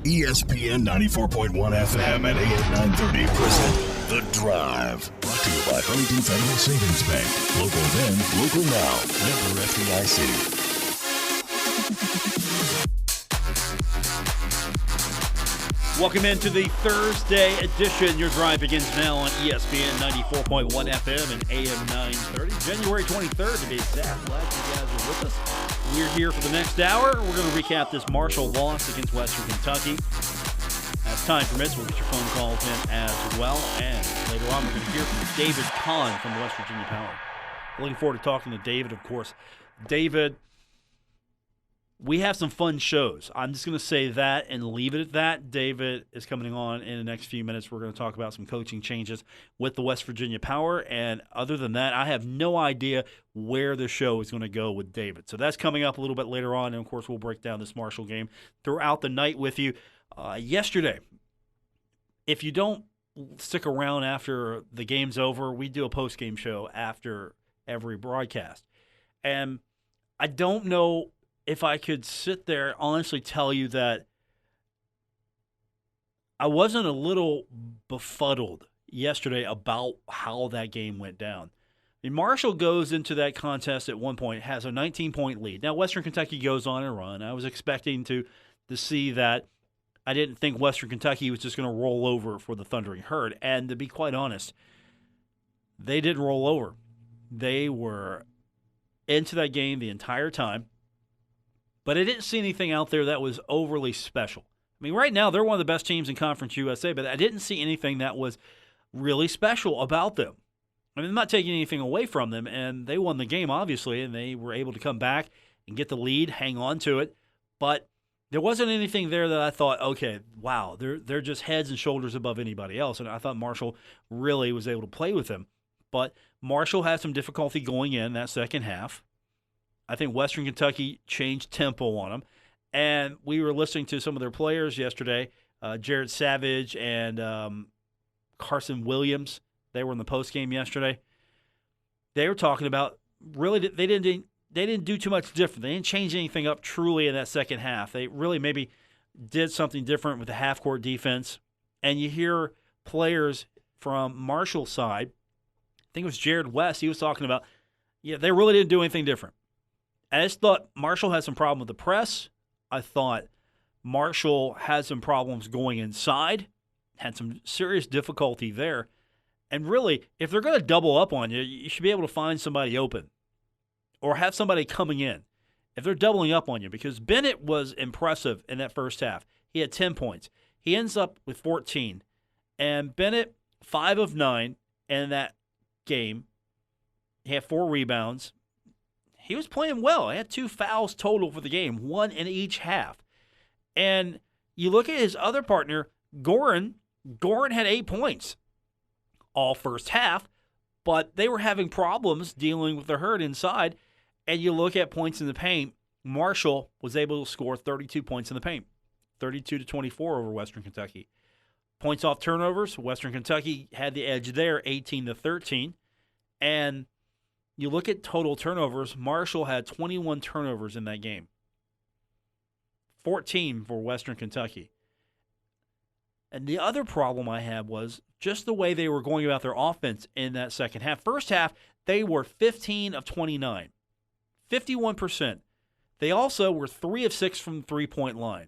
ESPN 94.1 FM and AM 930 present The Drive. Brought to you by Huntington Federal Savings Bank. Local then, local now. Member FDIC. Welcome into the Thursday edition. Your drive begins now on ESPN 94.1 FM and AM 930. January 23rd to be exact. Glad you guys are with us. We're here for the next hour. We're going to recap this Marshall loss against Western Kentucky. As time permits, we'll get your phone calls in as well. And later on, we're going to hear from David Kahn from the West Virginia Power. Looking forward to talking to David, of course. David, we have some fun shows. I'm just going to say that and leave it at that. David is coming on in the next few minutes. We're going to talk about some coaching changes with the West Virginia Power. And other than that, I have no idea where the show is going to go with David. So that's coming up a little bit later on. And, of course, we'll break down this Marshall game throughout the night with you. Yesterday, if you don't stick around after the game's over, we do a post-game show after every broadcast. And I don't know if I could sit there honestly tell you that I wasn't a little befuddled yesterday about how that game went down. I mean, Marshall goes into that contest at one point, has a 19-point lead. Now, Western Kentucky goes on a run. I was expecting to see that. I didn't think Western Kentucky was just going to roll over for the Thundering Herd. And to be quite honest, they didn't roll over. They were into that game the entire time. But I didn't see anything out there that was overly special. I mean, right now, they're one of the best teams in Conference USA, but I didn't see anything that was really special about them. I mean, I'm not taking anything away from them, and they won the game, obviously, and they were able to come back and get the lead, hang on to it. But there wasn't anything there that I thought, okay, wow, they're just heads and shoulders above anybody else. And I thought Marshall really was able to play with them. But Marshall had some difficulty going in that second half. I think Western Kentucky changed tempo on them. And we were listening to some of their players yesterday, Jared Savage and Carson Williams. They were in the postgame yesterday. They were talking about really they didn't do too much different. They didn't change anything up truly in that second half. They really maybe did something different with the half-court defense. And you hear players from Marshall's side, I think it was Jared West, he was talking about, they really didn't do anything different. I just thought Marshall had some problem with the press. I thought Marshall had some problems going inside, had some serious difficulty there. And really, if they're going to double up on you, you should be able to find somebody open or have somebody coming in if they're doubling up on you, because Bennett was impressive in that first half. He had 10 points. He ends up with 14. And Bennett, 5 of 9 in that game. He had 4 rebounds. He was playing well. He had 2 fouls total for the game, 1 in each half. And you look at his other partner, Gorin. Gorin had 8 points all first half, but they were having problems dealing with the herd inside. And you look at points in the paint, Marshall was able to score 32 points in the paint, 32-24 over Western Kentucky. Points off turnovers, Western Kentucky had the edge there, 18-13. And you look at total turnovers, Marshall had 21 turnovers in that game. 14 for Western Kentucky. And the other problem I had was just the way they were going about their offense in that second half. First half, they were 15 of 29, 51%. They also were 3 of 6 from the three-point line.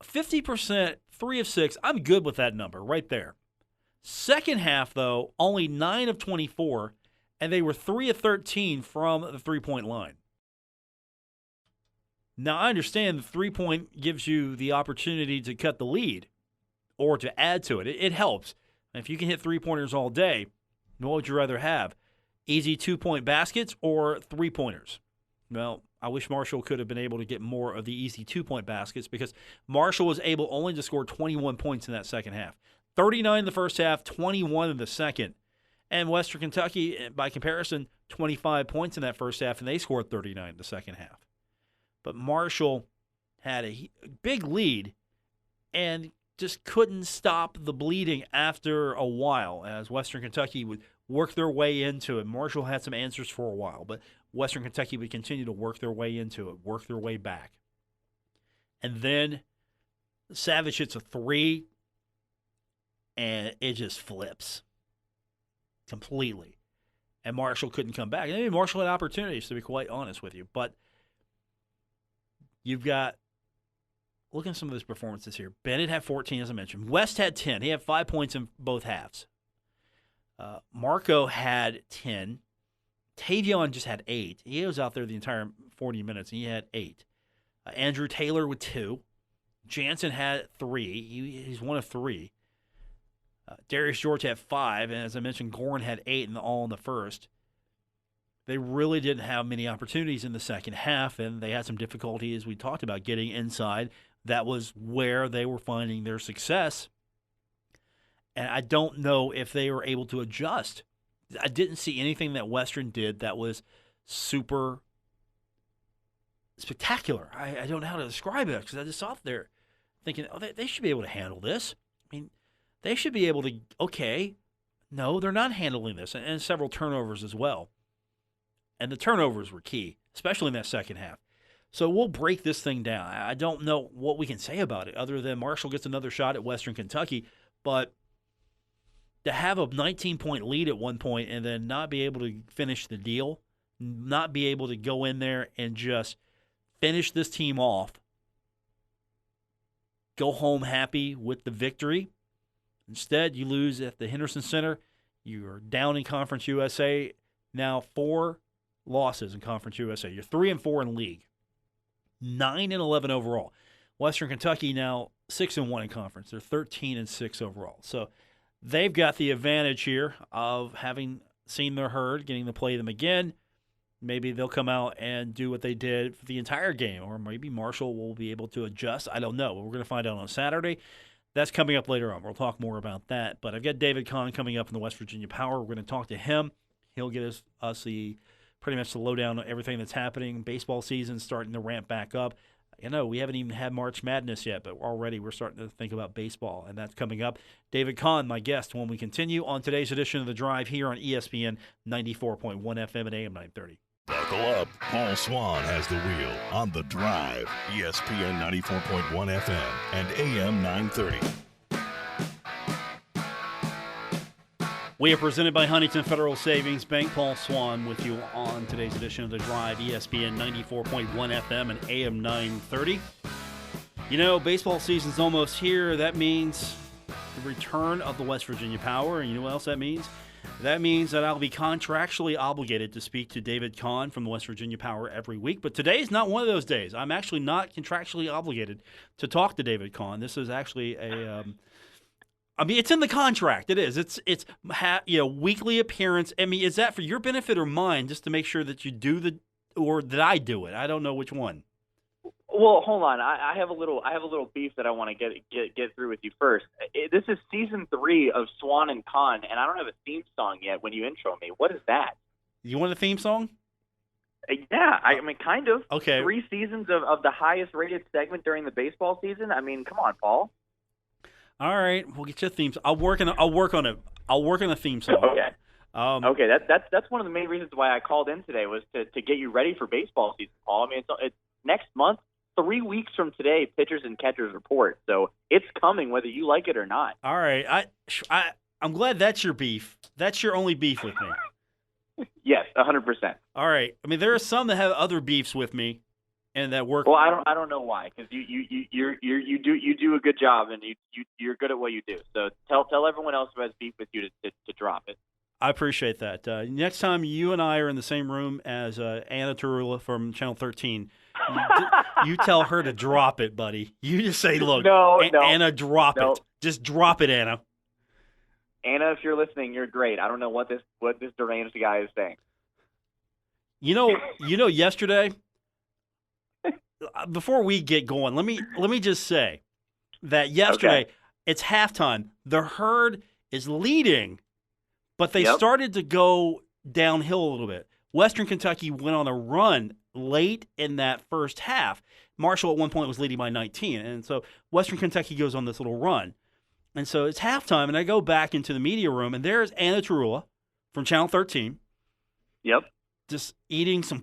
50%, 3 of 6, I'm good with that number right there. Second half, though, only 9 of 24, and they were 3 of 13 from the three-point line. Now, I understand the three-point gives you the opportunity to cut the lead or to add to it. It helps. If you can hit three-pointers all day, what would you rather have? Easy 2-point baskets or three-pointers? Well, I wish Marshall could have been able to get more of the easy 2-point baskets, because Marshall was able only to score 21 points in that second half. 39 in the first half, 21 in the second. And Western Kentucky, by comparison, 25 points in that first half, and they scored 39 in the second half. But Marshall had a big lead and just couldn't stop the bleeding after a while, as Western Kentucky would work their way into it. Marshall had some answers for a while, but Western Kentucky would continue to work their way into it, work their way back. And then Savage hits a three, and it just flips completely. And Marshall couldn't come back. And maybe Marshall had opportunities, to be quite honest with you. But you've got, look at some of his performances here. Bennett had 14, as I mentioned. West had 10. He had 5 points in both halves. Marco had 10. Tavion just had 8. He was out there the entire 40 minutes, and he had 8. Andrew Taylor with 2. Jansen had 3. He's one of 3. Darius George had 5, and as I mentioned, Gorin had 8, and all in the first. They really didn't have many opportunities in the second half, and they had some difficulty, as we talked about, getting inside. That was where they were finding their success. And I don't know if they were able to adjust. I didn't see anything that Western did that was super spectacular. I don't know how to describe it because I just thought there thinking, oh, they should be able to handle this. I mean, they should be able to, okay. No, they're not handling this. And several turnovers as well. And the turnovers were key, especially in that second half. So we'll break this thing down. I don't know what we can say about it other than Marshall gets another shot at Western Kentucky. But to have a 19-point lead at one point and then not be able to finish the deal, not be able to go in there and just finish this team off, go home happy with the victory. Instead, you lose at the Henderson Center. You're down in Conference USA. Now 4 losses in Conference USA. You're 3-4 in league. 9-11 overall. Western Kentucky now 6-1 in conference. They're 13-6 overall. So they've got the advantage here of having seen their herd, getting to play them again. Maybe they'll come out and do what they did for the entire game, or maybe Marshall will be able to adjust. I don't know. We're going to find out on Saturday. That's coming up later on. We'll talk more about that. But I've got David Kahn coming up in the West Virginia Power. We're going to talk to him. He'll get us the pretty much the lowdown on everything that's happening. Baseball season starting to ramp back up. You know, we haven't even had March Madness yet, but already we're starting to think about baseball, and that's coming up. David Kahn, my guest, when we continue on today's edition of The Drive here on ESPN 94.1 FM and AM 930. Buckle up. Paul Swann has the wheel on The Drive, ESPN 94.1 FM and AM 930. We are presented by Huntington Federal Savings Bank. Paul Swann with you on today's edition of The Drive, ESPN 94.1 FM and AM 930. You know, baseball season's almost here. That means the return of the West Virginia Power. And you know what else that means? That means that I'll be contractually obligated to speak to David Kahn from the West Virginia Power every week. But today is not one of those days. I'm actually not contractually obligated to talk to David Kahn. This is actually it's in the contract. It is. It's weekly appearance. I mean, is that for your benefit or mine, just to make sure that you do or that I do it? I don't know which one. Well, hold on. I have a little beef that I want to get through with you first. This is season 3 of Swann and Kahn, and I don't have a theme song yet. When you intro me, what is that? You want a theme song? Yeah, I mean, kind of. Okay. 3 seasons of the highest rated segment during the baseball season. I mean, come on, Paul. All right, we'll get you a theme song. I'll work on a theme song. Okay. Okay, that's one of the main reasons why I called in today was to get you ready for baseball season, Paul. I mean, it's next month. 3 weeks from today, pitchers and catchers report. So it's coming whether you like it or not. All right. I'm glad that's your beef. That's your only beef with me. Yes, 100%. All right. I mean, there are some that have other beefs with me and that work. Well, I don't know why, because you do a good job and you're good at what you do. So tell everyone else who has beef with you to drop it. I appreciate that. Next time you and I are in the same room as Anna Tarullo from Channel 13, you tell her to drop it, buddy. You just say, look, Anna, drop it. Just drop it, Anna. Anna, if you're listening, you're great. I don't know what this deranged guy is saying. You know, yesterday, before we get going, let me just say that yesterday, It's halftime. The herd is leading, but they started to go downhill a little bit. Western Kentucky went on a run late in that first half. Marshall at one point was leading by 19, and so Western Kentucky goes on this little run. And so it's halftime, and I go back into the media room, and there's Anna Tarullo from Channel 13. Yep. Just eating some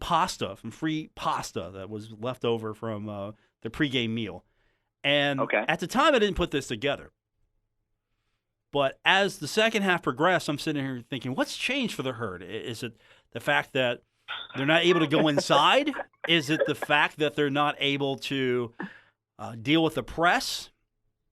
free pasta that was left over from the pregame meal. And at the time, I didn't put this together. But as the second half progressed, I'm sitting here thinking, what's changed for the Herd? Is it the fact that they're not able to go inside? Is it the fact that they're not able to deal with the press?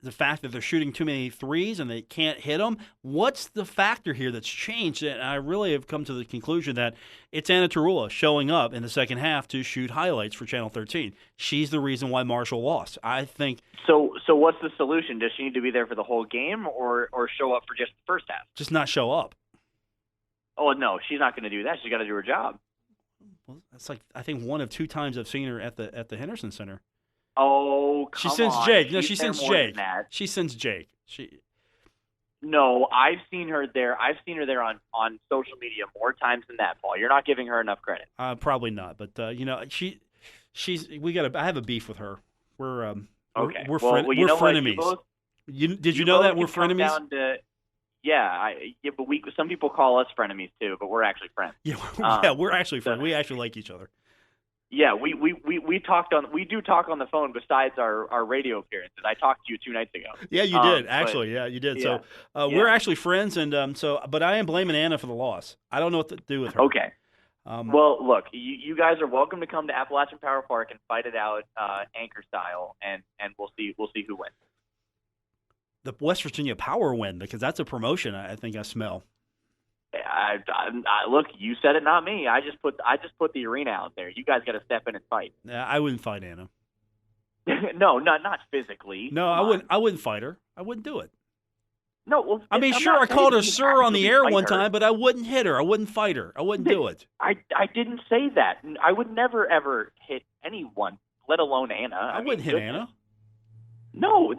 The fact that they're shooting too many threes and they can't hit them? What's the factor here that's changed? And I really have come to the conclusion that it's Anna Tarullo showing up in the second half to shoot highlights for Channel 13. She's the reason why Marshall lost. I think. So what's the solution? Does she need to be there for the whole game or show up for just the first half? Just not show up. Oh, no, she's not going to do that. She's got to do her job. Well, that's like, I think, one of two times I've seen her at the Henderson Center. Oh, come on. She sends Jake. No, she She's sends there more Jake. than that. She sends Jake. No, I've seen her there. I've seen her there on social media more times than that, Paul. You're not giving her enough credit. Probably not, but I have a beef with her. We're okay. We're we're frenemies. Did you know that we're frenemies? But some people call us frenemies too, but we're actually friends. Yeah, we're actually friends. We actually like each other. Yeah, we do talk on the phone besides our radio appearances. I talked to you 2 nights ago. Yeah, you did actually. Yeah, you did. Yeah, so we're actually friends, and but I am blaming Anna for the loss. I don't know what to do with her. Okay. Well, look, you guys are welcome to come to Appalachian Power Park and fight it out anchor style, and we'll see who wins. The West Virginia Power win, because that's a promotion. I think I smell. Look, you said it, not me. I just put the arena out there. You guys got to step in and fight. Yeah, I wouldn't fight Anna. No, not physically. No, I wouldn't fight her. I wouldn't do it. No, well, I mean, sure, I called her sir on the air one time, but I wouldn't hit her. I wouldn't fight her. I wouldn't do it. I didn't say that. I would never ever hit anyone, let alone Anna. I wouldn't hit Anna. No,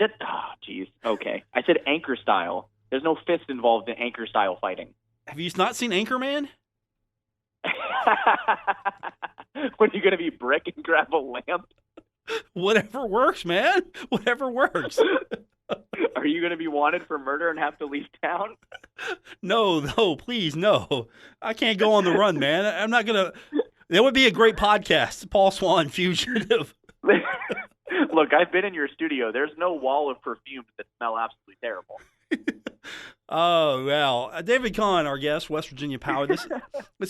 jeez. Okay, I said anchor style. There's no fist involved in anchor style fighting. Have you not seen Anchorman? When you going to be brick and grab a lamp? Whatever works, man. Whatever works. Are you going to be wanted for murder and have to leave town? No, please, no. I can't go on the run, man. I'm not going to. That would be a great podcast, Paul Swann, Fugitive. Look, I've been in your studio. There's no wall of perfumes that smell absolutely terrible. Oh, well, David Kahn, our guest, West Virginia Power. This is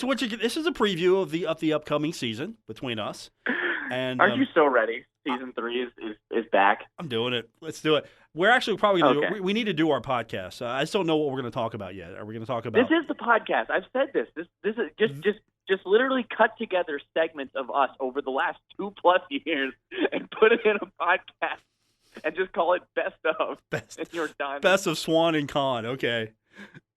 a preview of the upcoming season between us. And aren't you so ready? Season 3 is back. I'm doing it. Let's do it. We're actually probably going to do it. We need to do our podcast. I just don't know what we're going to talk about yet. Are we going to talk about? This is the podcast. I've said this. This is just literally cut together segments of us over the last 2+ years and put it in a podcast. And just call it Best of. And you're done. Best of Swann and Kahn. Okay.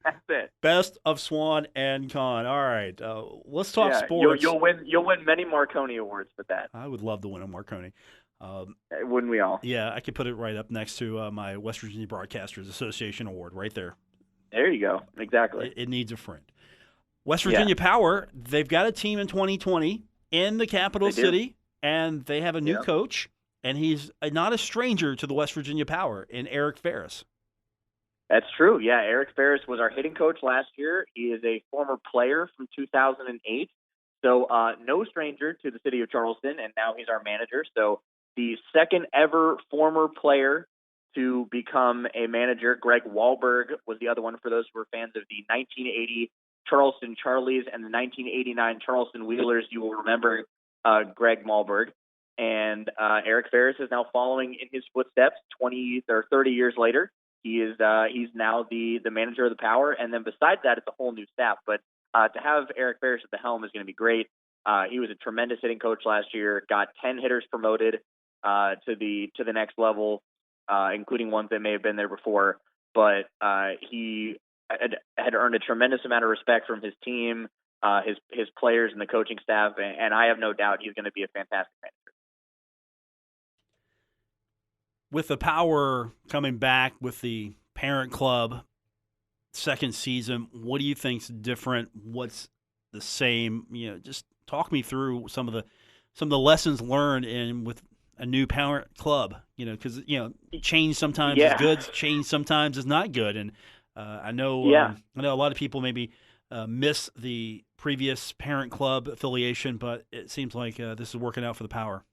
That's it. Best of Swann and Kahn. All right. Let's talk sports. You'll win many Marconi awards for that. I would love to win a Marconi. Wouldn't we all? Yeah, I could put it right up next to my West Virginia Broadcasters Association award right there. There you go. Exactly. It needs a friend. West Virginia Power, they've got a team in 2020 in the capital city, and they have a new coach. And he's not a stranger to the West Virginia Power in Eric Ferris. That's true. Yeah, Eric Ferris was our hitting coach last year. He is a former player from 2008. So no stranger to the city of Charleston, and now he's our manager. So the second ever former player to become a manager. Greg Wahlberg was the other one for those who were fans of the 1980 Charleston Charlies and the 1989 Charleston Wheelers. You will remember Greg Wahlberg. And Eric Ferris is now following in his footsteps 20 or 30 years later. He's now the manager of the Power. And then besides that, it's a whole new staff. But to have Eric Ferris at the helm is going to be great. He was a tremendous hitting coach last year, got 10 hitters promoted to the next level, including ones that may have been there before. But he had earned a tremendous amount of respect from his team, his players, and the coaching staff. And I have no doubt he's going to be a fantastic manager. With the Power coming back with the parent club second season, what do you think's different? What's the same? Just talk me through some of the lessons learned with a new parent club. Because change sometimes is good, change sometimes is not good, and I know a lot of people maybe miss the previous parent club affiliation, but it seems like this is working out for the Power.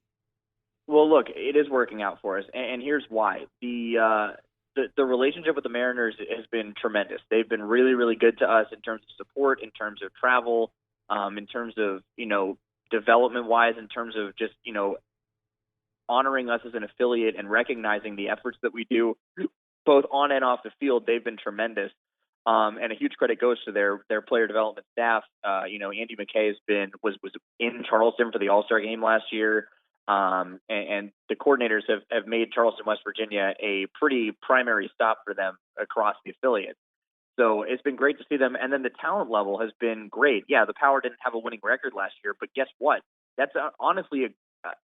Well, look, it is working out for us, and here's why. The relationship with the Mariners has been tremendous. They've been really, really good to us in terms of support, in terms of travel, in terms of, development-wise, in terms of just, honoring us as an affiliate and recognizing the efforts that we do both on and off the field. They've been tremendous. And a huge credit goes to their player development staff. Andy McKay was in Charleston for the All-Star game last year. And the coordinators have made Charleston, West Virginia a pretty primary stop for them across the affiliate. So it's been great to see them. And then the talent level has been great. Yeah, the Power didn't have a winning record last year, but guess what? That's honestly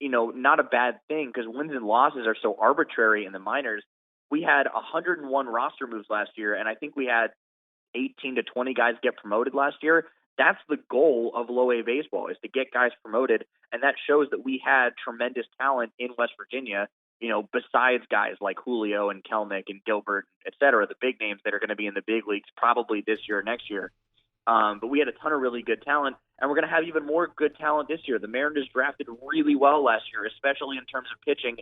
not a bad thing, because wins and losses are so arbitrary in the minors. We had 101 roster moves last year, and I think we had 18 to 20 guys get promoted last year. That's the goal of low A baseball, is to get guys promoted, and that shows that we had tremendous talent in West Virginia, besides guys like Julio and Kelnick and Gilbert, et cetera, the big names that are going to be in the big leagues probably this year or next year. But we had a ton of really good talent, and we're going to have even more good talent this year. The Mariners drafted really well last year, especially in terms of pitching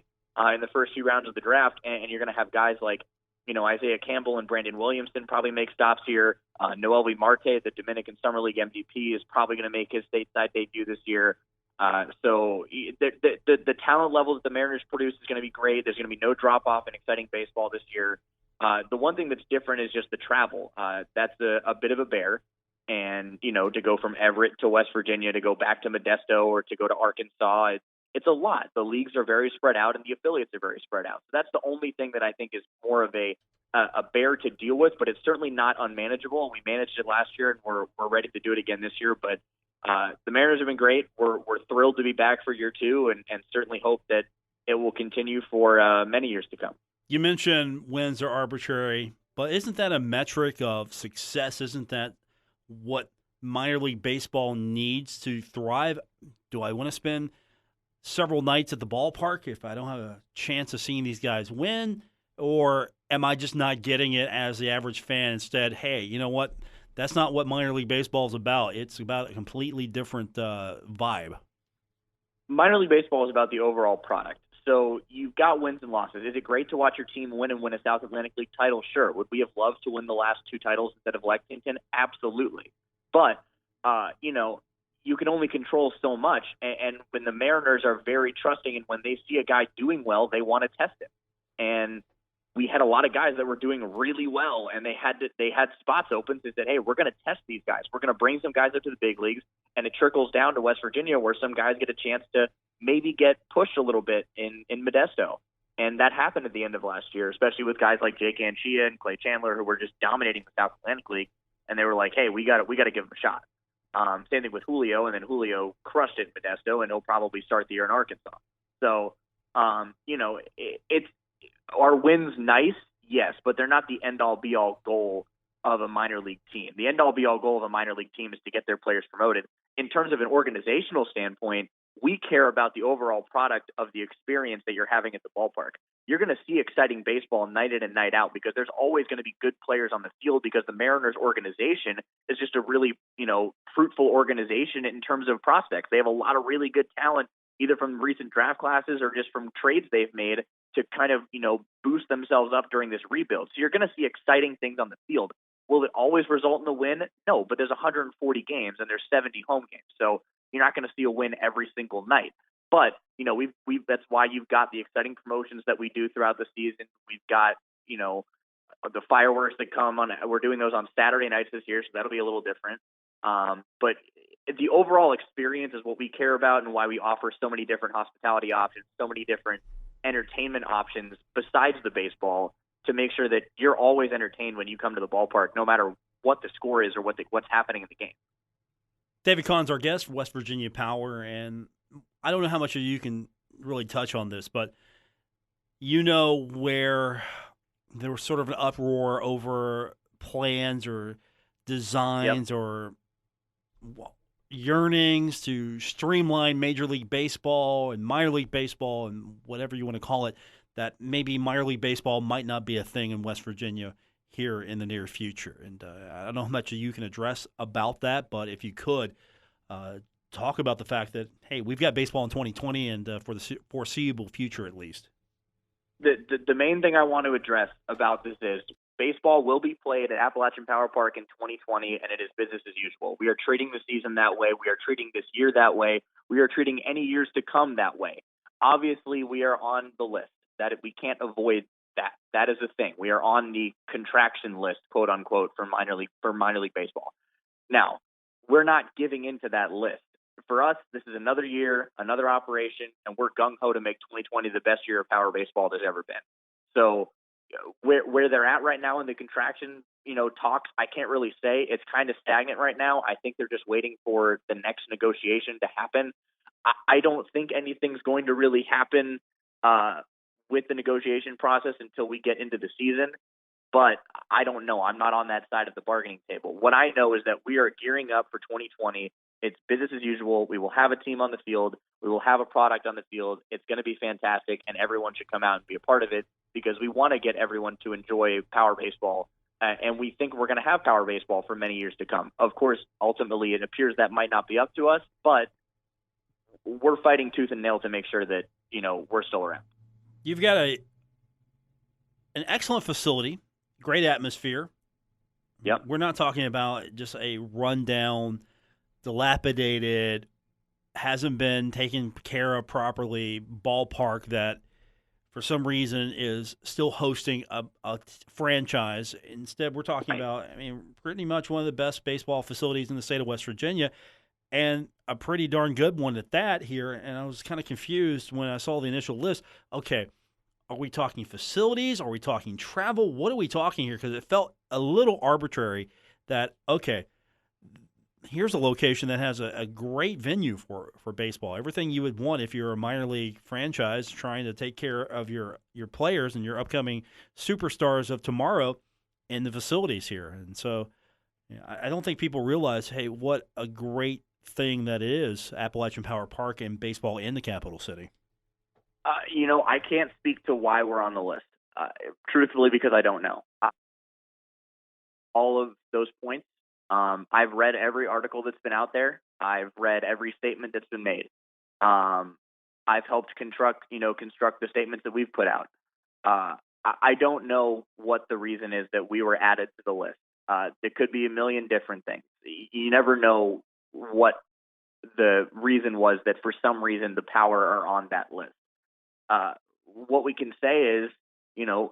in the first few rounds of the draft, and you're going to have guys like Isaiah Campbell and Brandon Williamson probably make stops here. Noelvi Marte, the Dominican Summer League MVP, is probably going to make his stateside debut this year. So the talent level that the Mariners produce is going to be great. There's going to be no drop-off in exciting baseball this year. The one thing that's different is just the travel. That's a bit of a bear. And, to go from Everett to West Virginia, to go back to Modesto, or to go to Arkansas, it's a lot. The leagues are very spread out, and the affiliates are very spread out. So that's the only thing that I think is more of a bear to deal with, but it's certainly not unmanageable. We managed it last year, and we're ready to do it again this year. But the Mariners have been great. We're thrilled to be back for year two, and certainly hope that it will continue for many years to come. You mentioned wins are arbitrary, but isn't that a metric of success? Isn't that what minor league baseball needs to thrive? Do I want to spend several nights at the ballpark if I don't have a chance of seeing these guys win? Or am I just not getting it as the average fan? Instead, hey, you know what? That's not what minor league baseball is about. It's about a completely different vibe. Minor league baseball is about the overall product. So you've got wins and losses. Is it great to watch your team win and win a South Atlantic League title? Sure. Would we have loved to win the last two titles instead of Lexington? Absolutely. But, you can only control so much. And when the Mariners are very trusting, and when they see a guy doing well, they want to test him. And we had a lot of guys that were doing really well, and they had spots open. They said, hey, we're going to test these guys. We're going to bring some guys up to the big leagues, and it trickles down to West Virginia, where some guys get a chance to maybe get pushed a little bit in Modesto. And that happened at the end of last year, especially with guys like Jake Anchia and Clay Chandler, who were just dominating the South Atlantic League. And they were like, hey, we got to give him a shot. Same thing with Julio, and then Julio crushed it in Modesto, and he'll probably start the year in Arkansas. So, it's are wins nice? Yes, but they're not the end-all, be-all goal of a minor league team. The end-all, be-all goal of a minor league team is to get their players promoted. In terms of an organizational standpoint, we care about the overall product of the experience that you're having at the ballpark. You're going to see exciting baseball night in and night out, because there's always going to be good players on the field, because the Mariners organization is just a really, fruitful organization in terms of prospects. They have a lot of really good talent, either from recent draft classes or just from trades they've made to kind of, boost themselves up during this rebuild. So you're going to see exciting things on the field. Will it always result in a win? No, but there's 140 games and there's 70 home games. So you're not going to see a win every single night. But, we've that's why you've got the exciting promotions that we do throughout the season. We've got, the fireworks that come on. We're doing those on Saturday nights this year, so that'll be a little different. But the overall experience is what we care about, and why we offer so many different hospitality options, so many different entertainment options besides the baseball, to make sure that you're always entertained when you come to the ballpark, no matter what the score is or what's happening in the game. David Kahn's our guest, West Virginia Power, and I don't know how much of you can really touch on this, but where there was sort of an uproar over plans or designs or yearnings to streamline Major League Baseball and minor league baseball and whatever you want to call it, that maybe minor league baseball might not be a thing in West Virginia here in the near future. And I don't know how much you can address about that, but if you could, talk about the fact that, hey, we've got baseball in 2020 and for the foreseeable future at least. The main thing I want to address about this is baseball will be played at Appalachian Power Park in 2020, and it is business as usual. We are treating the season that way. We are treating this year that way. We are treating any years to come that way. Obviously, we are on the list. That we can't avoid that. That is a thing. We are on the contraction list, quote unquote, for minor league baseball. Now, we're not giving into that list. For us, this is another year, another operation, and we're gung-ho to make 2020 the best year of power baseball there's ever been. So where they're at right now in the contraction, talks, I can't really say. It's kind of stagnant right now. I think they're just waiting for the next negotiation to happen. I don't think anything's going to really happen with the negotiation process until we get into the season. But I don't know. I'm not on that side of the bargaining table. What I know is that we are gearing up for 2020. It's business as usual. We will have a team on the field. We will have a product on the field. It's going to be fantastic, and everyone should come out and be a part of it because we want to get everyone to enjoy power baseball, and we think we're going to have power baseball for many years to come. Of course, ultimately, it appears that might not be up to us, but we're fighting tooth and nail to make sure that we're still around. You've got an excellent facility, great atmosphere. Yep. We're not talking about just a rundown, dilapidated, hasn't been taken care of properly ballpark that for some reason is still hosting a franchise. Instead, we're talking about, pretty much one of the best baseball facilities in the state of West Virginia, and a pretty darn good one at that here. And I was kind of confused when I saw the initial list. Okay, are we talking facilities? Are we talking travel? What are we talking here? Because it felt a little arbitrary that, okay, here's a location that has a great venue for baseball. Everything you would want if you're a minor league franchise trying to take care of your players and your upcoming superstars of tomorrow in the facilities here. And so I don't think people realize, hey, what a great thing that is, Appalachian Power Park and baseball in the capital city. I can't speak to why we're on the list, truthfully, because I don't know. All of those points, I've read every article that's been out there. I've read every statement that's been made. I've helped construct the statements that we've put out. I don't know what the reason is that we were added to the list. There could be a million different things. You never know what the reason was that for some reason the Power are on that list. What we can say is,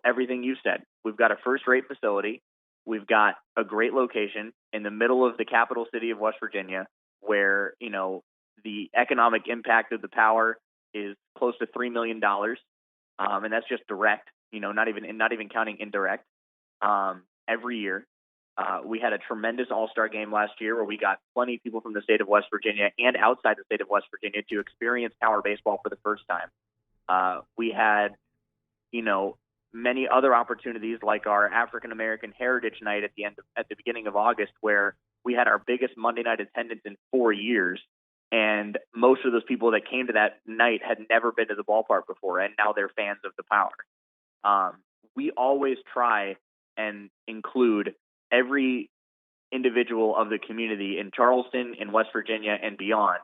everything you said. We've got a first-rate facility. We've got a great location in the middle of the capital city of West Virginia where, the economic impact of the Power is close to $3 million. And that's just direct, not even counting indirect, every year. We had a tremendous all-star game last year where we got plenty of people from the state of West Virginia and outside the state of West Virginia to experience power baseball for the first time. We had, many other opportunities like our African American Heritage Night at the beginning of August, where we had our biggest Monday night attendance in 4 years. And most of those people that came to that night had never been to the ballpark before, and now they're fans of the Power. We always try and include every individual of the community in Charleston, in West Virginia, and beyond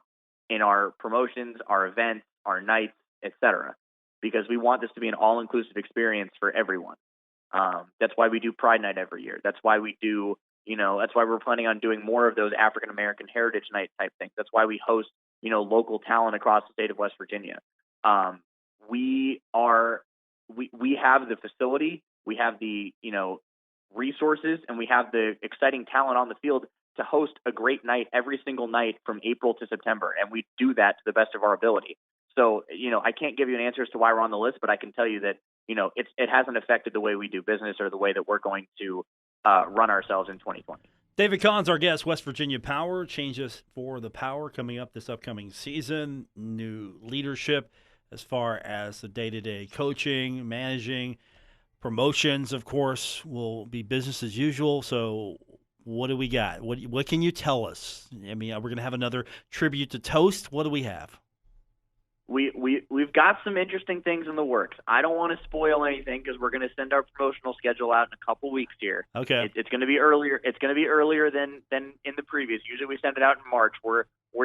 in our promotions, our events, our nights, etc., because we want this to be an all-inclusive experience for everyone. That's why we do Pride Night every year. That's why we do, that's why we're planning on doing more of those African American Heritage Night type things. That's why we host, local talent across the state of West Virginia. We have the facility, we have the, resources, and we have the exciting talent on the field to host a great night every single night from April to September. And we do that to the best of our ability. So, I can't give you an answer as to why we're on the list, but I can tell you that, it hasn't affected the way we do business or the way that we're going to run ourselves in 2020. David Kahn's our guest. West Virginia Power, changes for the Power coming up this upcoming season, new leadership as far as the day-to-day coaching, managing, promotions, of course, will be business as usual. So what do we got? What can you tell us? We're going to have another tribute to Toast. What do we have? we've got some interesting things in the works. I don't want to spoil anything because we're going to send our promotional schedule out in a couple weeks here. Okay. It's going to be earlier. It's going to be earlier than in the previous. Usually we send it out in March. We're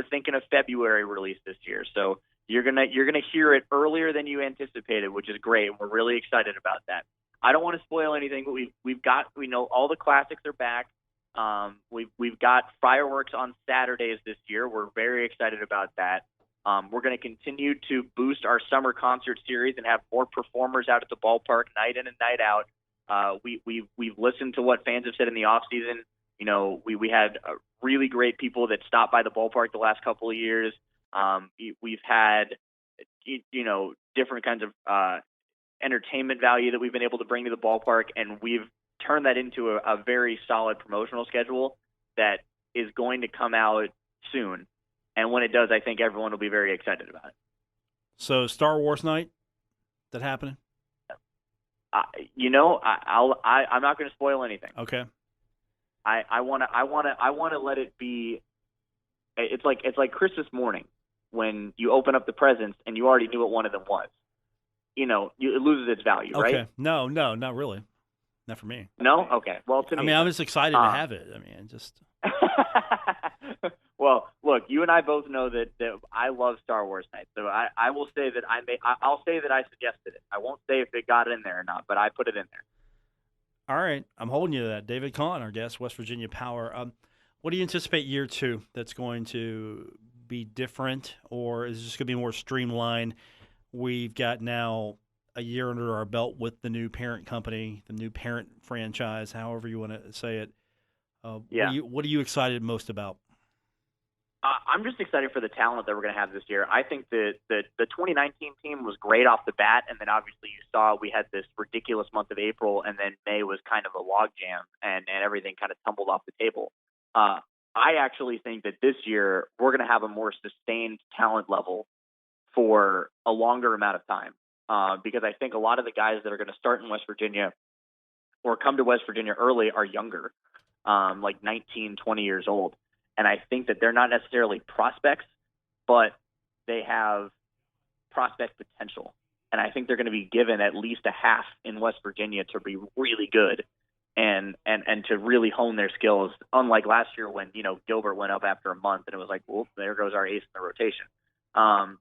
thinking of February release this year. So you're gonna hear it earlier than you anticipated, which is great. We're really excited about that. I don't want to spoil anything, but we know all the classics are back. We've got fireworks on Saturdays this year. We're very excited about that. We're going to continue to boost our summer concert series and have more performers out at the ballpark night in and night out. We've listened to what fans have said in the off season. We had really great people that stopped by the ballpark the last couple of years. We've had different kinds of entertainment value that we've been able to bring to the ballpark, and we've turned that into a very solid promotional schedule that is going to come out soon. And when it does, I think everyone will be very excited about it. So Star Wars night, that happening? I'm not going to spoil anything. Okay. I want to let it be. It's like Christmas morning when you open up the presents and you already knew what one of them was. It loses its value, okay. right? No, not really. Not for me. No? Okay. Well, to me. I mean, I'm just excited to have it. I mean, just. Well, look, you and I both know that I love Star Wars night, so I will say that I'll say that I suggested it. I won't say if it got in there or not, but I put it in there. All right, I'm holding you to that. David Kahn, our guest, West Virginia Power. What do you anticipate year 2 that's going to be different, or is it just going to be more streamlined? We've got now a year under our belt with the new parent company, the new parent franchise, however you want to say it. What are you excited most about? I'm just excited for the talent that we're going to have this year. I think that the 2019 team was great off the bat, and then obviously you saw we had this ridiculous month of April, and then May was kind of a logjam, and everything kind of tumbled off the table. I actually think that this year we're going to have a more sustained talent level for a longer amount of time, because I think a lot of the guys that are going to start in West Virginia or come to West Virginia early are younger, like 19, 20 years old. And I think that they're not necessarily prospects, but they have prospect potential. And I think they're going to be given at least a half in West Virginia to be really good and to really hone their skills. Unlike last year when, Gilbert went up after a month and it was like, well, there goes our ace in the rotation. And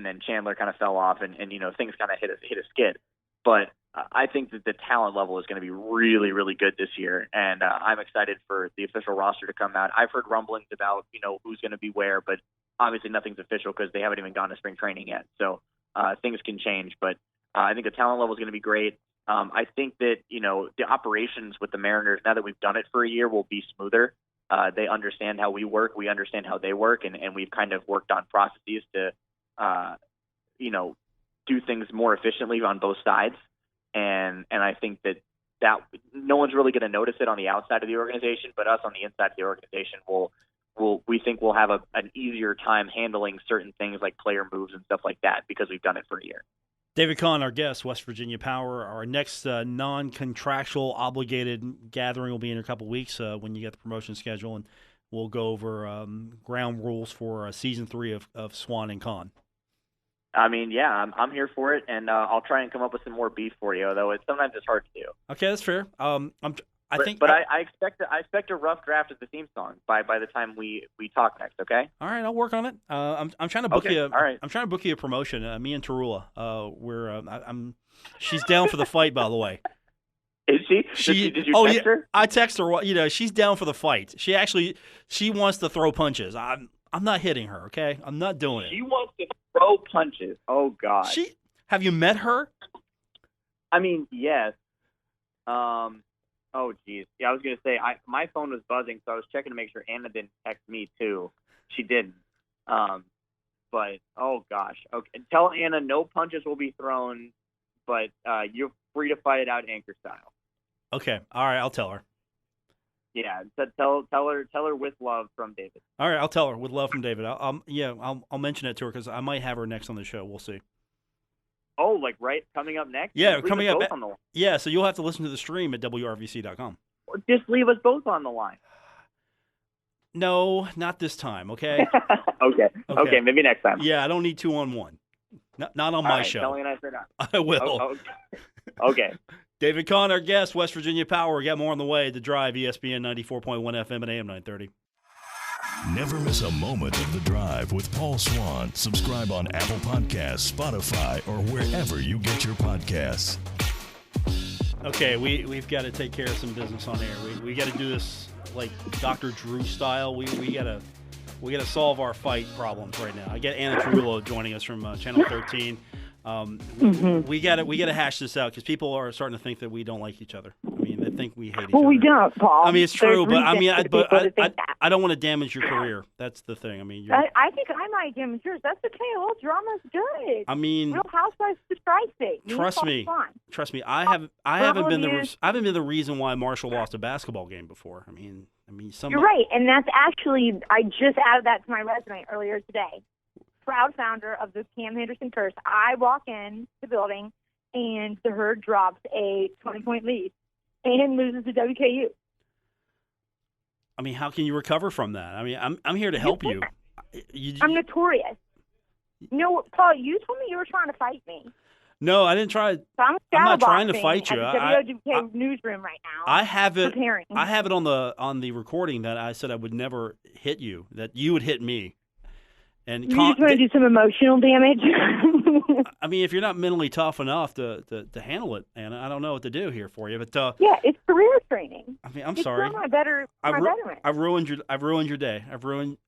then Chandler kind of fell off and things kind of hit a skid. But I think that the talent level is going to be really, really good this year, and I'm excited for the official roster to come out. I've heard rumblings about, who's going to be where, but obviously nothing's official because they haven't even gone to spring training yet. So things can change, but I think the talent level is going to be great. I think that, the operations with the Mariners, now that we've done it for a year, will be smoother. They understand how we work. We understand how they work, and we've kind of worked on processes to, do things more efficiently on both sides. And I think that no one's really going to notice it on the outside of the organization, but us on the inside of the organization we think we'll have an easier time handling certain things like player moves and stuff like that because we've done it for a year. David Kahn, our guest, West Virginia Power. Our next non-contractual obligated gathering will be in a couple weeks when you get the promotion schedule, and we'll go over ground rules for Season 3 of Swann and Kahn. I mean, yeah, I'm here for it, and I'll try and come up with some more beef for you. Although sometimes it's hard to do. Okay, that's fair. I expect a rough draft of the theme song by the time we talk next. Okay. All right, I'll work on it. I'm trying to book you. All right. I'm trying to book you a promotion. Me and Tarullo. She's down for the fight, by the way. Is she? Did you text her? I text her. She's down for the fight. She wants to throw punches. I'm not hitting her. Okay, I'm not doing it. She wants to throw punches. Oh God. Have you met her? I mean, yes. Oh geez. Yeah, I was gonna say my phone was buzzing, so I was checking to make sure Anna didn't text me too. She didn't. But oh gosh. Okay. Tell Anna no punches will be thrown, but you're free to fight it out anchor style. Okay. All right. I'll tell her. Yeah. Tell her with love from David. All right. I'll tell her with love from David. I'll mention it to her because I might have her next on the show. We'll see. Oh, like right coming up next? Yeah, coming up. Yeah. So you'll have to listen to the stream at WRVC.com. Or just leave us both on the line. No, not this time, okay? Okay, maybe next time. Yeah, I don't need 2-on-1. Not on my show. Tell me nice or not. I will. Okay. David Kahn, our guest, West Virginia Power. We got more on the way. The Drive, ESPN 94.1 FM and AM 930. Never miss a moment of The Drive with Paul Swann. Subscribe on Apple Podcasts, Spotify, or wherever you get your podcasts. Okay, we've got to take care of some business on air. We got to do this like Dr. Drew style. We got to solve our fight problems right now. I get Anna Tarullo joining us from Channel 13. We got to hash this out because people are starting to think that we don't like each other. I mean, they think we hate each other. Well, we don't, Paul. I mean, it's true, but I mean, I don't want to damage your career. career. That's the thing. I mean, I think I might damage yours. That's okay. A little drama's good. I mean, Real Housewives of the Tri-State. Trust me. I haven't been the reason why Marshall lost a basketball game before. I mean, somebody. You're right, and that's actually I just added that to my resume earlier today. Proud founder of the Cam Henderson curse. I walk in the building, and the Herd drops a 20-point lead and loses to WKU. I mean, how can you recover from that? I mean, I'm here to help you. I'm notorious. No, Paul, you told me you were trying to fight me. No, I didn't try. So I'm not trying to fight you. At the WOWK newsroom right now. I have it. Preparing. I have it on the recording that I said I would never hit you. That you would hit me. And you just want to do some emotional damage? I mean, if you're not mentally tough enough to handle it, and I don't know what to do here for you, but yeah, it's career training. I mean, I'm sorry. It's my betterment. I've ruined your day. I've ruined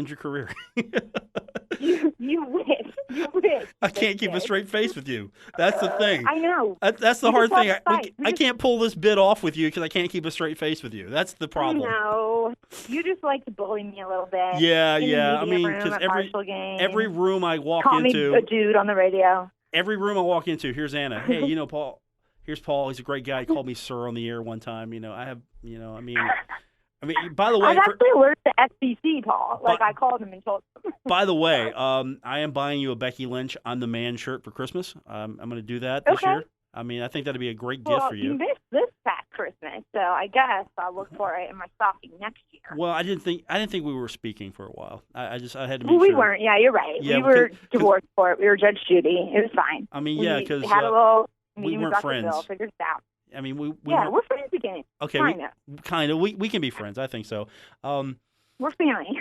your career. You wish. You wish. I can't keep a straight face with you. That's the thing. I know. That's the hard thing. I can't pull this bit off with you because I can't keep a straight face with you. That's the problem. No, you just like to bully me a little bit. Yeah. I mean, because every room I walk Call into, me a dude on the radio. Every room I walk into, here's Anna. Hey, Paul. Here's Paul. He's a great guy. He called me sir on the air one time. I mean, by the way, I was actually alerted to FCC, Paul. I called him and told him. By the way, I am buying you a Becky Lynch "I'm the Man" shirt for Christmas. I'm going to do that this year. I mean, I think that'd be a great gift for you. You missed this past Christmas, so I guess I'll look for it in my stocking next year. Well, I didn't think we were speaking for a while. I had to make sure. Well, we weren't. Yeah, you're right. Yeah, we were divorced for it. We were Judge Judy. It was fine. I mean, yeah, because we had a little. We weren't friends. Figured it out. I mean, we we're friends again. Okay, kind of. We can be friends. I think so. We're family.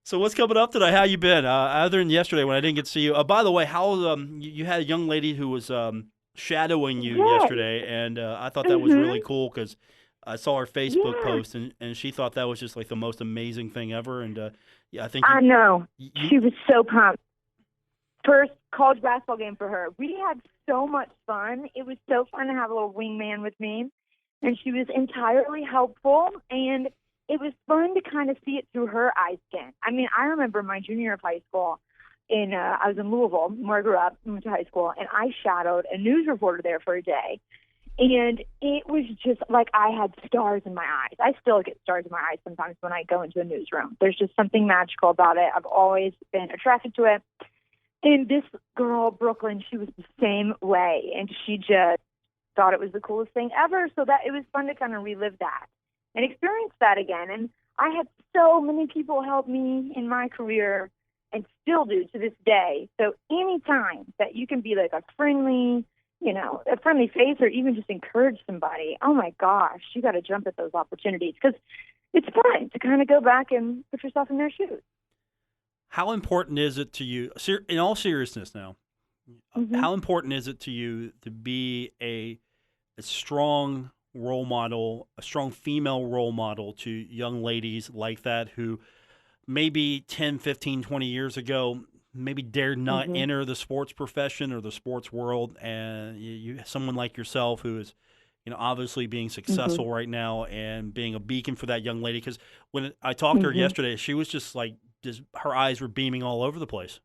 So what's coming up today? How you been? Other than yesterday when I didn't get to see you. By the way, how you had a young lady who was shadowing you yesterday, and I thought that was really cool because I saw her Facebook post, and she thought that was just like the most amazing thing ever. And I think I know she was so pumped. First college basketball game for her. We had so much fun. It was so fun to have a little wingman with me, and she was entirely helpful, and it was fun to kind of see it through her eyes again. I mean, I remember my junior year of high school, I was in Louisville, where I grew up, went to high school, and I shadowed a news reporter there for a day, and it was just like I had stars in my eyes. I still get stars in my eyes sometimes when I go into a newsroom. There's just something magical about it. I've always been attracted to it. And this girl, Brooklyn, she was the same way, and she just thought it was the coolest thing ever, so that it was fun to kind of relive that and experience that again. And I had so many people help me in my career and still do to this day. So anytime that you can be like a friendly face or even just encourage somebody, oh my gosh, you got to jump at those opportunities because it's fun to kind of go back and put yourself in their shoes. How important is it to you, in all seriousness now, how important is it to you to be a strong role model, a strong female role model to young ladies like that who maybe 10, 15, 20 years ago maybe dared not enter the sports profession or the sports world, and you someone like yourself who is obviously being successful right now and being a beacon for that young lady? Because when I talked to her yesterday, she was just like, her eyes were beaming all over the place.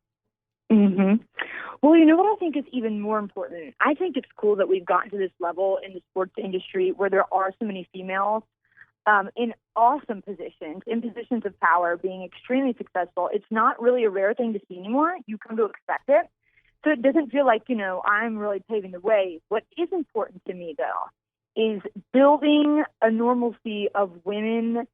Well, you know what I think is even more important? I think it's cool that we've gotten to this level in the sports industry where there are so many females in awesome positions, in positions of power, being extremely successful. It's not really a rare thing to see anymore. You come to expect it. So it doesn't feel like, I'm really paving the way. What is important to me, though, is building a normalcy of women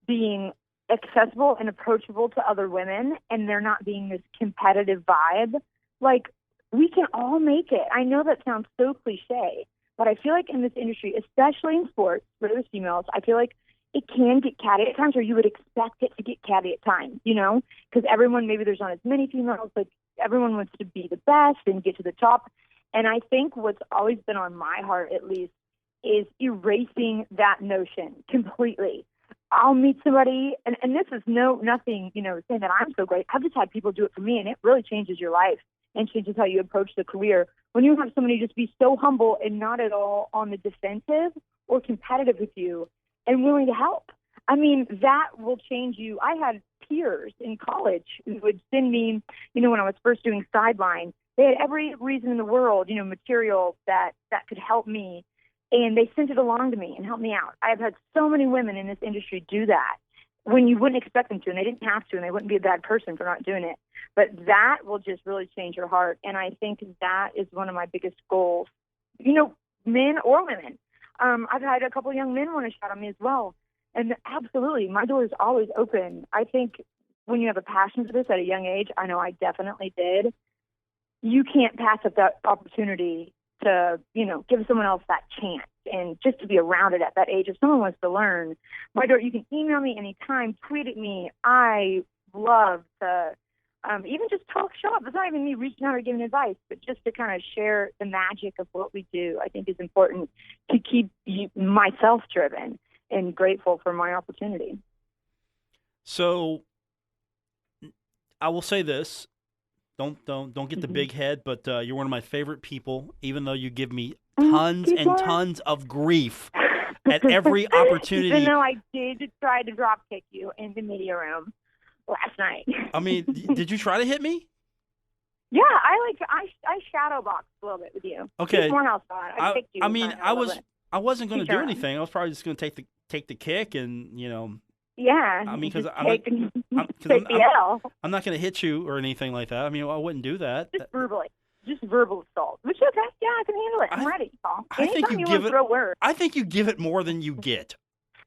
being accessible and approachable to other women, and there not being this competitive vibe. Like, we can all make it. I know that sounds so cliche, but I feel like in this industry, especially in sports for those females, I feel like it can get catty at times, or you would expect it to get catty at times, you know, because everyone, maybe there's not as many females, but everyone wants to be the best and get to the top. And I think what's always been on my heart, at least, is erasing that notion completely. I'll meet somebody, and this is nothing, you know, saying that I'm so great. I've just had people do it for me, and it really changes your life and changes how you approach the career. When you have somebody just be so humble and not at all on the defensive or competitive with you and willing to help, I mean, that will change you. I had peers in college who would send me, you know, when I was first doing sideline, they had every reason in the world, you know, material that could help me. And they sent it along to me and helped me out. I have had so many women in this industry do that when you wouldn't expect them to, and they didn't have to, and they wouldn't be a bad person for not doing it. But that will just really change your heart. And I think that is one of my biggest goals, you know, men or women. I've had a couple of young men want to shout on me as well. And absolutely, my door is always open. I think when you have a passion for this at a young age, I know I definitely did, you can't pass up that opportunity to, you know, give someone else that chance and just to be around it at that age. If someone wants to learn, my door, you can email me anytime, tweet at me. I love to even just talk shop. It's not even me reaching out or giving advice, but just to kind of share the magic of what we do, I think is important to keep myself driven and grateful for my opportunity. So I will say this. Don't get the big head, but you're one of my favorite people, even though you give me tons and tons of grief at every opportunity. Even though I did try to drop kick you in the media room last night. I mean, did you try to hit me? Yeah, I shadow boxed a little bit with you. Okay. Morehouse thought I kicked you. I mean, I wasn't going to do anything. I was probably just going to take the kick and, you know. Yeah. I mean, because I'm not going to hit you or anything like that. I mean, I wouldn't do that. Just verbally. Just verbal assault. Which, okay, yeah, I can handle it. I'm ready, Paul. I think you give it more than you get.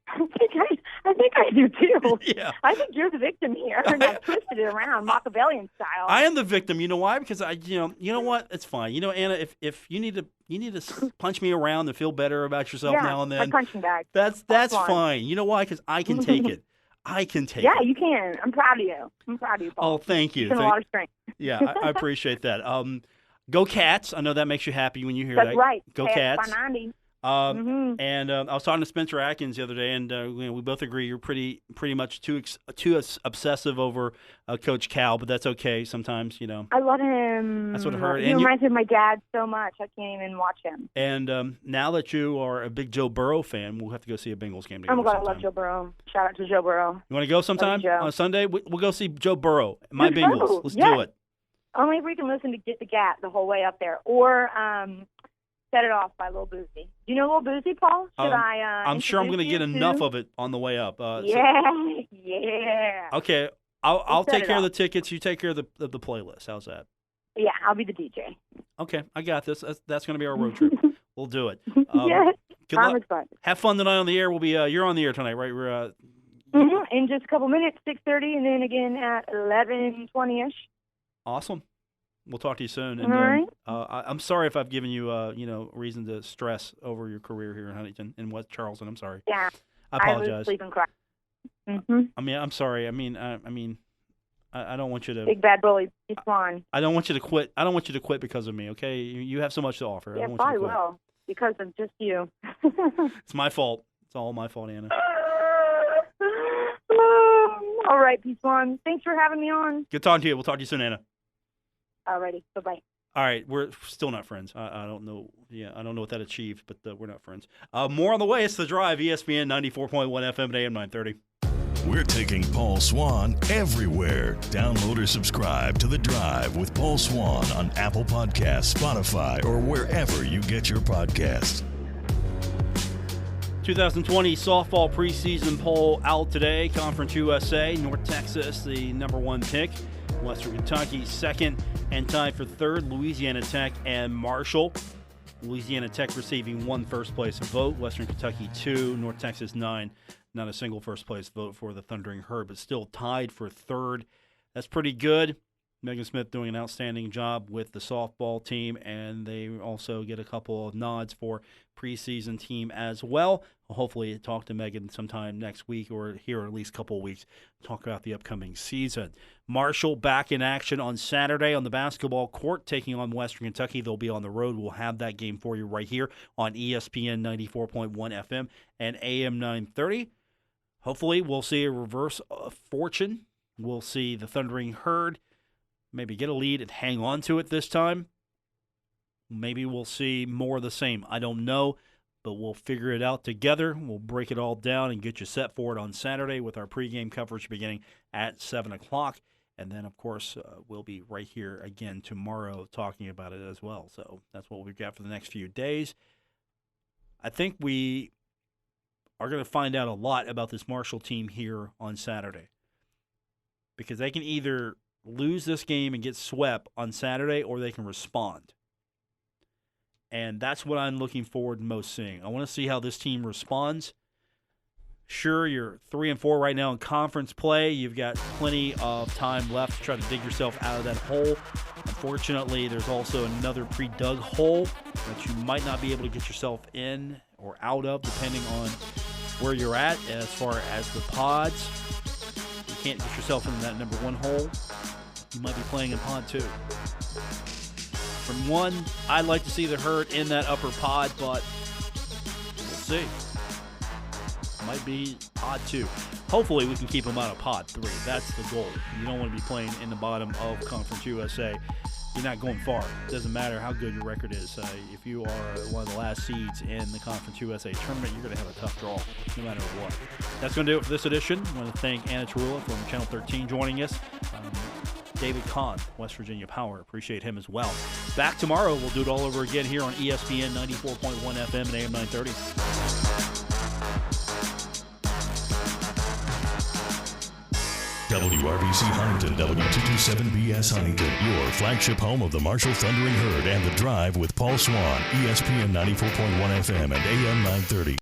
I think I do too. Yeah. I think you're the victim here. And I twisted it around, Machiavellian style. I am the victim. You know why? Because you know what? It's fine. You know, Anna, if you need to punch me around to feel better about yourself now and then, my punching bag. That's fine. You know why? Because I can take it. I can take it. Yeah, you can. I'm proud of you. Paul. Oh, thank you. It's a lot of strength. Yeah, I appreciate that. Go Cats. I know that makes you happy when you hear That's that. Right. Go Cats. And I was talking to Spencer Atkins the other day, and we both agree you're pretty much too obsessive over Coach Cal, but that's okay sometimes, you know. I love him. That's what I heard. He reminds me of my dad so much. I can't even watch him. And now that you are a big Joe Burrow fan, we'll have to go see a Bengals game together. Oh my God, I love Joe Burrow. Shout out to Joe Burrow. You want to go sometime on a Sunday? We'll go see Joe Burrow. My Bengals. Let's do it. Only if we can listen to Get the Gat the whole way up there, or Set It Off by Lil Boosie. Do you know Lil Boosie, Paul? I'm sure I'm going to get enough of it on the way up. Yeah. Okay, I'll take care of the tickets. You take care of the playlist. How's that? Yeah, I'll be the DJ. Okay, I got this. That's going to be our road trip. We'll do it. Yes. Good luck. Have fun tonight on the air. We'll be. You're on the air tonight, right? We're. In just a couple minutes, 6:30, and then again at 11:20ish. Awesome. We'll talk to you soon. And, all right. I'm sorry if I've given you, reason to stress over your career here in Huntington and West Charleston. I'm sorry. Yeah. I apologize. I was sleeping crying. I mean, I'm sorry. I don't want you to. Big bad bully. He's Swann. I don't want you to quit. I don't want you to quit because of me. Okay, you have so much to offer. Yeah, I don't want you to quit. will because of just you. It's my fault. It's all my fault, Anna. All right, P. Swann. Thanks for having me on. Good talking to you. We'll talk to you soon, Anna. Alrighty. Bye-bye. All right, we're still not friends. I don't know. Yeah, I don't know what that achieved, but we're not friends. More on the way. It's The Drive, ESPN 94.1 FM at AM 930. We're taking Paul Swann everywhere. Download or subscribe to The Drive with Paul Swann on Apple Podcasts, Spotify, or wherever you get your podcasts. 2020 softball preseason poll out today. Conference USA, North Texas, the number one pick. Western Kentucky, second, and tied for third, Louisiana Tech and Marshall. Louisiana Tech receiving 1 first-place vote. Western Kentucky 2. North Texas 9. Not a single first-place vote for the Thundering Herd, but still tied for 3rd. That's pretty good. Megan Smith doing an outstanding job with the softball team, and they also get a couple of nods for preseason team as well. I'll hopefully talk to Megan sometime next week or here at least a couple of weeks, talk about the upcoming season. Marshall back in action on Saturday on the basketball court, taking on Western Kentucky. They'll be on the road. We'll have that game for you right here on ESPN 94.1 FM and AM 930. Hopefully we'll see a reverse of fortune. We'll see the Thundering Herd maybe get a lead and hang on to it this time. Maybe we'll see more of the same. I don't know, but we'll figure it out together. We'll break it all down and get you set for it on Saturday with our pregame coverage beginning at 7 o'clock. And then, of course, we'll be right here again tomorrow talking about it as well. So that's what we've got for the next few days. I think we are going to find out a lot about this Marshall team here on Saturday, because they can either lose this game and get swept on Saturday, or they can respond. And that's what I'm looking forward to most seeing. I want to see how this team responds. Sure, you're 3-4 right now in conference play. You've got plenty of time left to try to dig yourself out of that hole. Unfortunately, there's also another pre-dug hole that you might not be able to get yourself in or out of, depending on where you're at as far as the pods. You can't get yourself in that number 1 hole. You might be playing in pod 2. From 1, I'd like to see the Herd in that upper pod, but we'll see. Might be pod 2. Hopefully we can keep them out of pod 3. That's the goal. You don't want to be playing in the bottom of Conference USA. You're not going far. It doesn't matter how good your record is. If you are one of the last seeds in the Conference USA tournament, you're going to have a tough draw no matter what. That's going to do it for this edition. I want to thank Anna Tarullo from Channel 13 joining us. David Kahn, West Virginia Power. Appreciate him as well. Back tomorrow. We'll do it all over again here on ESPN 94.1 FM and AM 930. WRBC Huntington, W227BS Huntington, your flagship home of the Marshall Thundering Herd and The Drive with Paul Swann, ESPN 94.1 FM and AM 930.